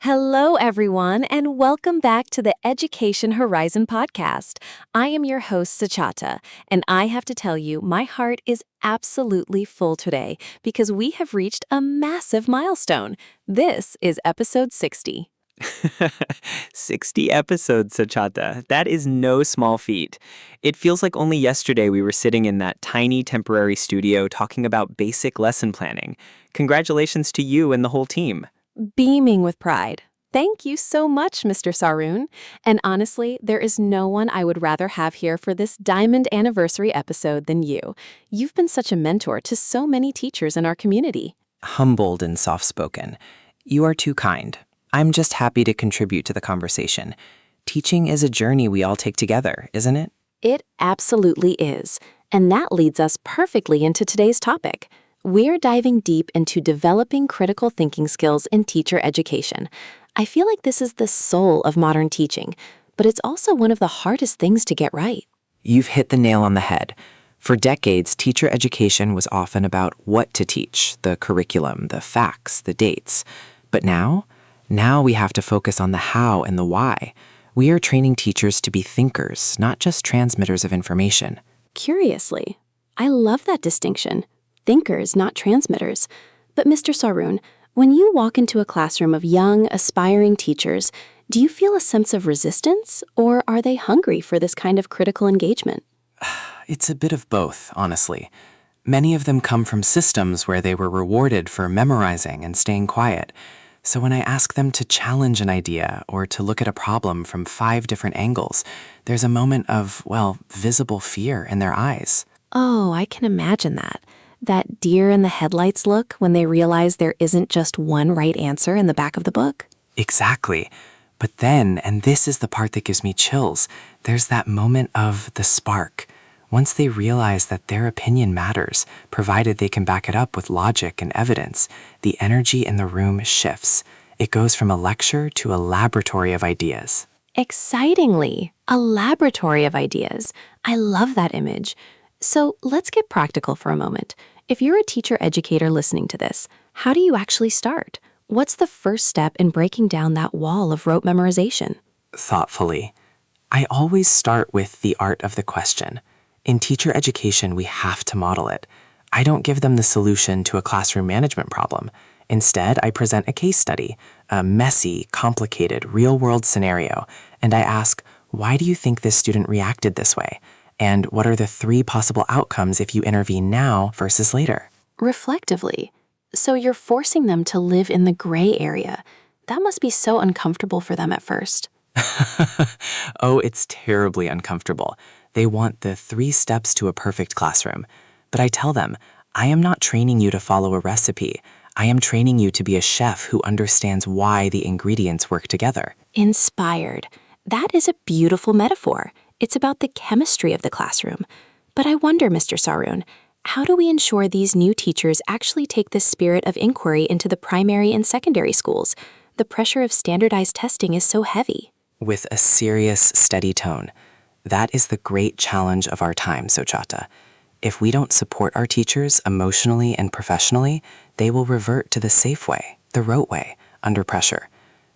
Hello, everyone, and welcome back to the Education Horizon podcast. I am your host, Sachata, and I have to tell you, my heart is absolutely full today because we have reached a massive milestone. This is episode 60. 60 episodes, Sachata. That is no small feat. It feels like only yesterday we were sitting in that tiny temporary studio talking about basic lesson planning. Congratulations to you and the whole team. Beaming with pride. Thank you so much, Mr. Saroon. And honestly, there is no one I would rather have here for this Diamond Anniversary episode than you. You've been such a mentor to so many teachers in our community. Humbled and soft-spoken. You are too kind. I'm just happy to contribute to the conversation. Teaching is a journey we all take together, isn't it? It absolutely is. And that leads us perfectly into today's topic. We're diving deep into developing critical thinking skills in teacher education. I feel like this is the soul of modern teaching, but it's also one of the hardest things to get right. You've hit the nail on the head. For decades, teacher education was often about what to teach, the curriculum, the facts, the dates. But now we have to focus on the how and the why. We are training teachers to be thinkers, not just transmitters of information. Curiously, I love that distinction. Thinkers, not transmitters. But Mr. Saroon, when you walk into a classroom of young, aspiring teachers, do you feel a sense of resistance, or are they hungry for this kind of critical engagement? It's a bit of both, honestly. Many of them come from systems where they were rewarded for memorizing and staying quiet. So when I ask them to challenge an idea or to look at a problem from 5 different angles, there's a moment of, visible fear in their eyes. Oh, I can imagine that. That deer in the headlights look when they realize there isn't just one right answer in the back of the book. Exactly. But then, and this is the part that gives me chills, there's that moment of the spark. Once they realize that their opinion matters, provided they can back it up with logic and evidence, the energy in the room shifts. It goes from a lecture to a laboratory of ideas. Excitingly, a laboratory of ideas. I love that image. So let's get practical for a moment. If you're a teacher educator listening to this, how do you actually start? What's the first step in breaking down that wall of rote memorization? Thoughtfully. I always start with the art of the question. In teacher education, we have to model it. I don't give them the solution to a classroom management problem. Instead, I present a case study, a messy, complicated, real-world scenario, and I ask, why do you think this student reacted this way? And what are the 3 possible outcomes if you intervene now versus later? Reflectively. So you're forcing them to live in the gray area. That must be so uncomfortable for them at first. Oh, it's terribly uncomfortable. They want the 3 steps to a perfect classroom. But I tell them, I am not training you to follow a recipe. I am training you to be a chef who understands why the ingredients work together. Inspired. That is a beautiful metaphor. It's about the chemistry of the classroom. But I wonder, Mr. Saroon, how do we ensure these new teachers actually take this spirit of inquiry into the primary and secondary schools? The pressure of standardized testing is so heavy. With a serious, steady tone. That is the great challenge of our time, Sochata. If we don't support our teachers emotionally and professionally, they will revert to the safe way, the rote way, under pressure.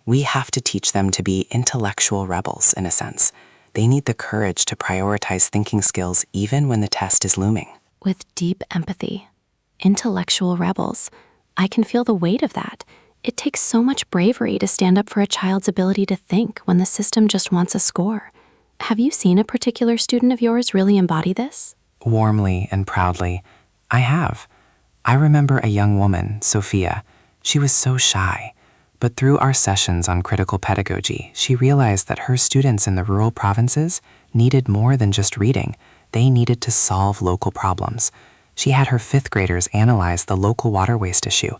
We have to teach them to be intellectual rebels, in a sense. They need the courage to prioritize thinking skills even when the test is looming. With deep empathy. Intellectual rebels. I can feel the weight of that. It takes so much bravery to stand up for a child's ability to think when the system just wants a score. Have you seen a particular student of yours really embody this? Warmly and proudly, I have. I remember a young woman, Sophia. She was so shy. But through our sessions on critical pedagogy, she realized that her students in the rural provinces needed more than just reading. They needed to solve local problems. She had her 5th graders analyze the local water waste issue.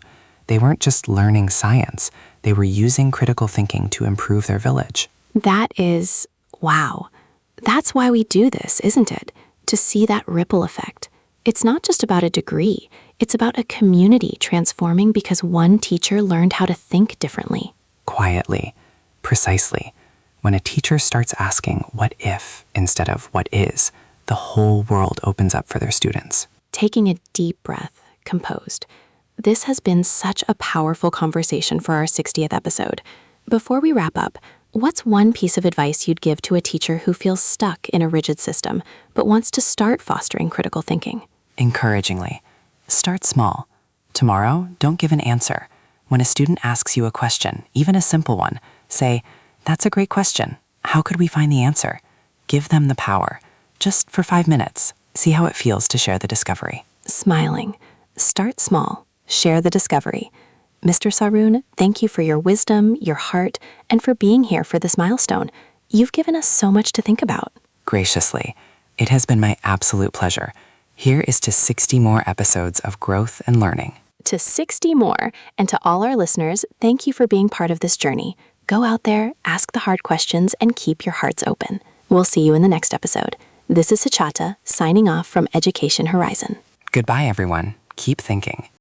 They weren't just learning science. They were using critical thinking to improve their village. That is, wow. That's why we do this, isn't it? To see that ripple effect. It's not just about a degree. It's about a community transforming because one teacher learned how to think differently. Quietly, precisely. When a teacher starts asking what if instead of what is, the whole world opens up for their students. Taking a deep breath, composed. This has been such a powerful conversation for our 60th episode. Before we wrap up, what's one piece of advice you'd give to a teacher who feels stuck in a rigid system but wants to start fostering critical thinking? Encouragingly, start small. Tomorrow, don't give an answer. When a student asks you a question, even a simple one, say, "That's a great question. How could we find the answer?" Give them the power. Just for 5 minutes. See how it feels to share the discovery. Smiling. Start small. Share the discovery. Mr. Saroon, thank you for your wisdom, your heart, and for being here for this milestone. You've given us so much to think about. Graciously, it has been my absolute pleasure. Here is to 60 more episodes of growth and learning. To 60 more, and to all our listeners, thank you for being part of this journey. Go out there, ask the hard questions, and keep your hearts open. We'll see you in the next episode. This is Suchata, signing off from Education Horizon. Goodbye, everyone. Keep thinking.